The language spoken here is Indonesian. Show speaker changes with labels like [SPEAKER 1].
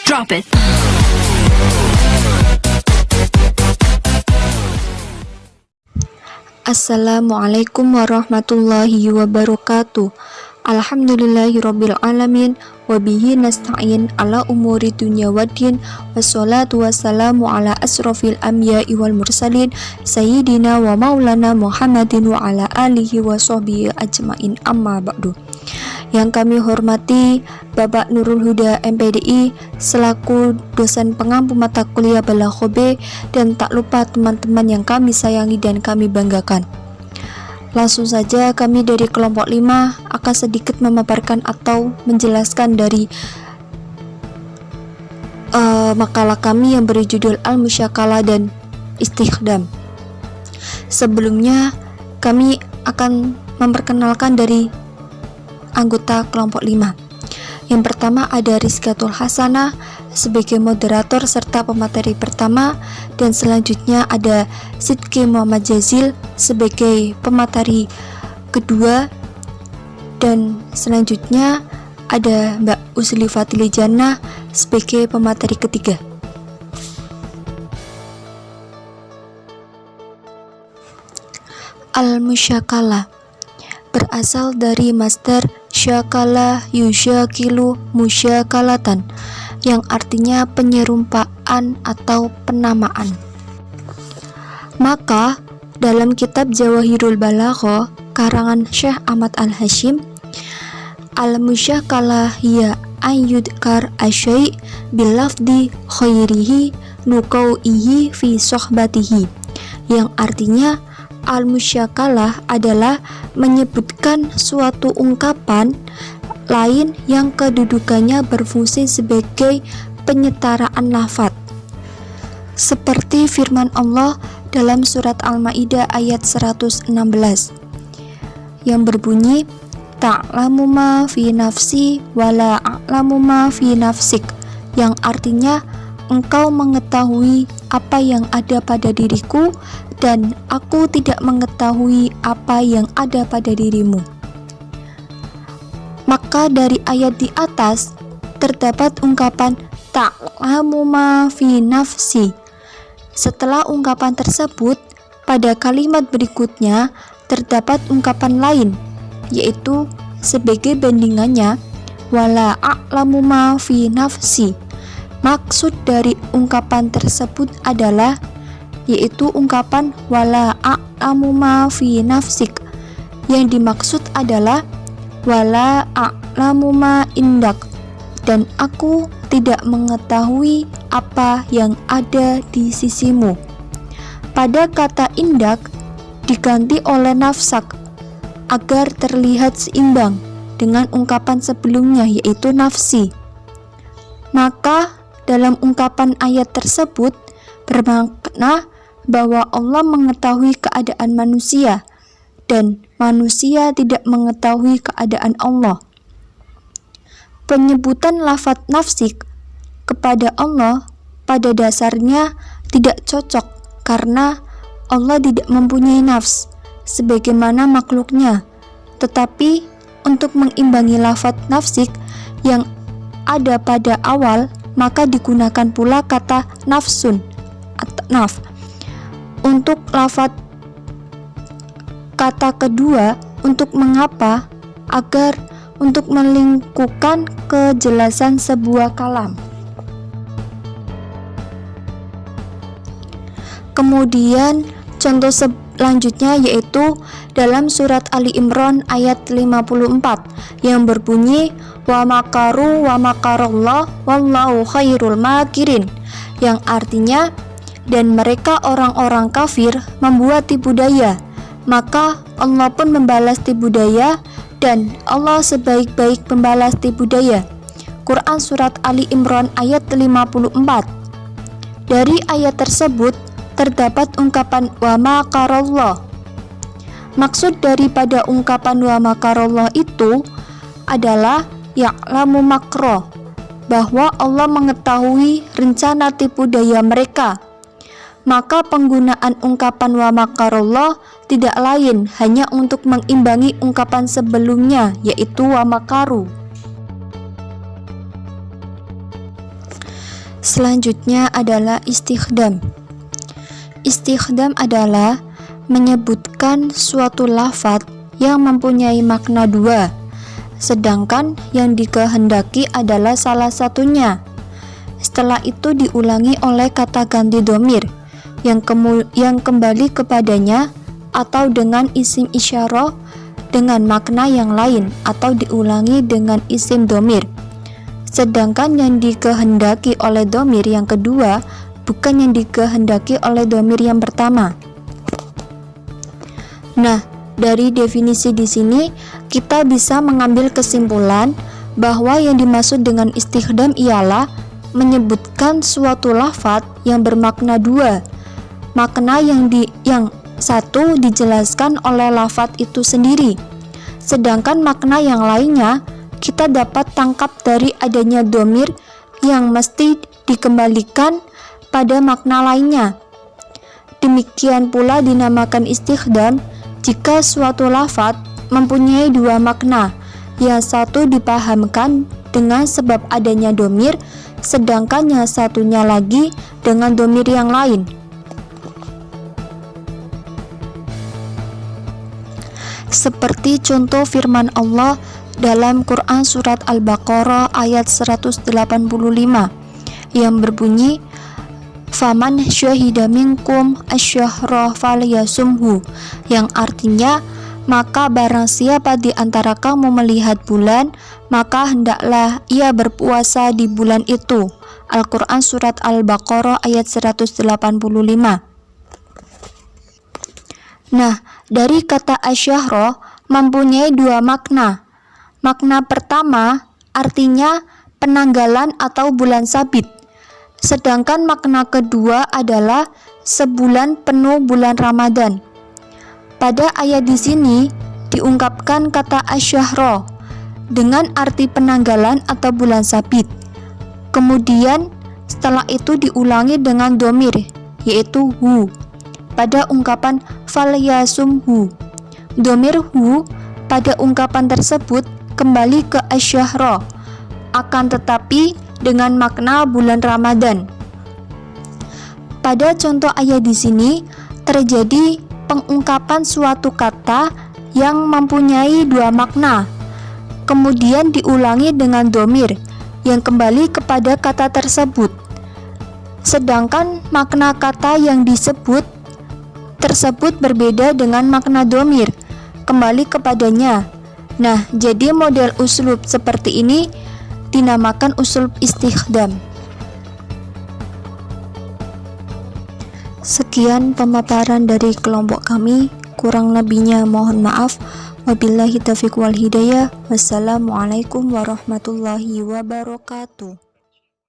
[SPEAKER 1] Drop it.
[SPEAKER 2] Assalamualaikum warahmatullahi wabarakatuh. Alhamdulillahirabbil alamin wa bihi nasta'in ala umuri dunya waddin wassalatu wassalamu ala asrofil anbiya'i wal mursalin sayyidina wa maulana Muhammadin wa ala alihi wa sahbihi ajmain, amma ba'du. Yang kami hormati Bapak Nurul Huda MPDI selaku dosen pengampu mata kuliah Balaghobe, dan tak lupa teman-teman yang kami sayangi dan kami banggakan. Langsung saja kami dari kelompok 5 akan sedikit memaparkan atau menjelaskan dari makalah kami yang berjudul Al-Musyakalah dan Istikhdam. Sebelumnya kami akan memperkenalkan dari anggota kelompok 5. Yang pertama ada Rizkatul Hasanah sebagai moderator serta pemateri pertama, dan selanjutnya ada Sidki Muhammad Jazil sebagai pemateri kedua, dan selanjutnya ada Mbak Usli Fatili Jannah sebagai pemateri ketiga. Al-Musyakalah berasal dari masdar syakala yusyakilu musyakalatan, yang artinya penyerumpaan atau penamaan. Maka dalam kitab Jawahirul Balaghah karangan Syekh Ahmad Al-Hashim, al-musyakalah hiya ayyudkar asyai bilafdi khairihi nuqau'ihi fi sohbatihi, yang artinya al-musyakalah adalah menyebutkan suatu ungkapan lain yang kedudukannya berfungsi sebagai penyetaraan lafadz, seperti firman Allah dalam surat Al-Maidah ayat 116 yang berbunyi ta'lamu ma fi nafsi wala a'lamu ma fi nafsik, yang artinya engkau mengetahui apa yang ada pada diriku dan aku tidak mengetahui apa yang ada pada dirimu. Maka dari ayat di atas terdapat ungkapan ta'lamu ma fi nafsi. Setelah ungkapan tersebut, pada kalimat berikutnya terdapat ungkapan lain, yaitu sebagai bandingannya wala a'lamu ma fi nafsi. Maksud dari ungkapan tersebut adalah yaitu ungkapan wala a'lamu ma fi nafsik, yang dimaksud adalah wala a'lamu ma indak, dan aku tidak mengetahui apa yang ada di sisimu. Pada kata indak diganti oleh nafsak agar terlihat seimbang dengan ungkapan sebelumnya, yaitu nafsi. Maka dalam ungkapan ayat tersebut bermakna bahwa Allah mengetahui keadaan manusia dan manusia tidak mengetahui keadaan Allah. Penyebutan lafadz nafsik kepada Allah pada dasarnya tidak cocok karena Allah tidak mempunyai nafs sebagaimana makhluknya, tetapi untuk mengimbangi lafadz nafsik yang ada pada awal, maka digunakan pula kata nafsun atau naf. Untuk lafadz kata kedua untuk mengapa, agar untuk melingkukan kejelasan sebuah kalam. Kemudian contoh selanjutnya yaitu dalam surat Ali Imran ayat 54 yang berbunyi wa makaru wa makarallah wallahu khairul makirin, yang artinya dan mereka orang-orang kafir membuat tipu daya, maka Allah pun membalas tipu daya dan Allah sebaik-baik pembalas tipu daya. Quran surat Ali Imran ayat 54. Dari ayat tersebut terdapat ungkapan wa makarallah. Maksud daripada ungkapan wa makarallah itu adalah ya'lamu makro, bahwa Allah mengetahui rencana tipu daya mereka. Maka penggunaan ungkapan wa makarallah tidak lain hanya untuk mengimbangi ungkapan sebelumnya, yaitu wa makaru. Selanjutnya adalah istikhdam. Istikhdam adalah menyebutkan suatu lafadz yang mempunyai makna dua, sedangkan yang dikehendaki adalah salah satunya. Setelah itu diulangi oleh kata ganti dhamir yang kembali kepadanya, atau dengan isim isyarah dengan makna yang lain, atau diulangi dengan isim dhamir. Sedangkan yang dikehendaki oleh dhamir yang kedua bukan yang dikehendaki oleh dhamir yang pertama. Nah, dari definisi di sini kita bisa mengambil kesimpulan bahwa yang dimaksud dengan istikhdam ialah menyebutkan suatu lafadz yang bermakna dua. Makna yang satu dijelaskan oleh lafadz itu sendiri, sedangkan makna yang lainnya kita dapat tangkap dari adanya dhamir yang mesti dikembalikan pada makna lainnya. Demikian pula dinamakan istikhdam jika suatu lafadz mempunyai dua makna, yang satu dipahamkan dengan sebab adanya dhamir, sedangkan yang satunya lagi dengan dhamir yang lain. Seperti contoh firman Allah dalam Quran surat Al-Baqarah ayat 185 yang berbunyi, "Faman syahida minkum asyhara falyasumhu," yang artinya, maka barang siapa di antara kamu melihat bulan, maka hendaklah ia berpuasa di bulan itu. Al-Quran surat Al-Baqarah ayat 185. Nah, dari kata asyhara mempunyai dua makna. Makna pertama artinya penanggalan atau bulan sabit. Sedangkan makna kedua adalah sebulan penuh bulan Ramadan. Pada ayat di sini diungkapkan kata asyhara dengan arti penanggalan atau bulan sabit. Kemudian setelah itu diulangi dengan dhamir, yaitu hu, pada ungkapan falyasumhu. Dhamir hu pada ungkapan tersebut kembali ke asyhara, akan tetapi dengan makna bulan Ramadan. Pada contoh ayat di sini terjadi pengungkapan suatu kata yang mempunyai dua makna, kemudian diulangi dengan dhamir yang kembali kepada kata tersebut, sedangkan makna kata yang disebut tersebut berbeda dengan makna dhamir kembali kepadanya. Nah, jadi model uslub seperti ini dinamakan uslub istikhdam. Sekian pemaparan dari kelompok kami, kurang lebihnya mohon maaf. Wabillahi taufiq wal hidayah. Wassalamualaikum warahmatullahi wabarakatuh.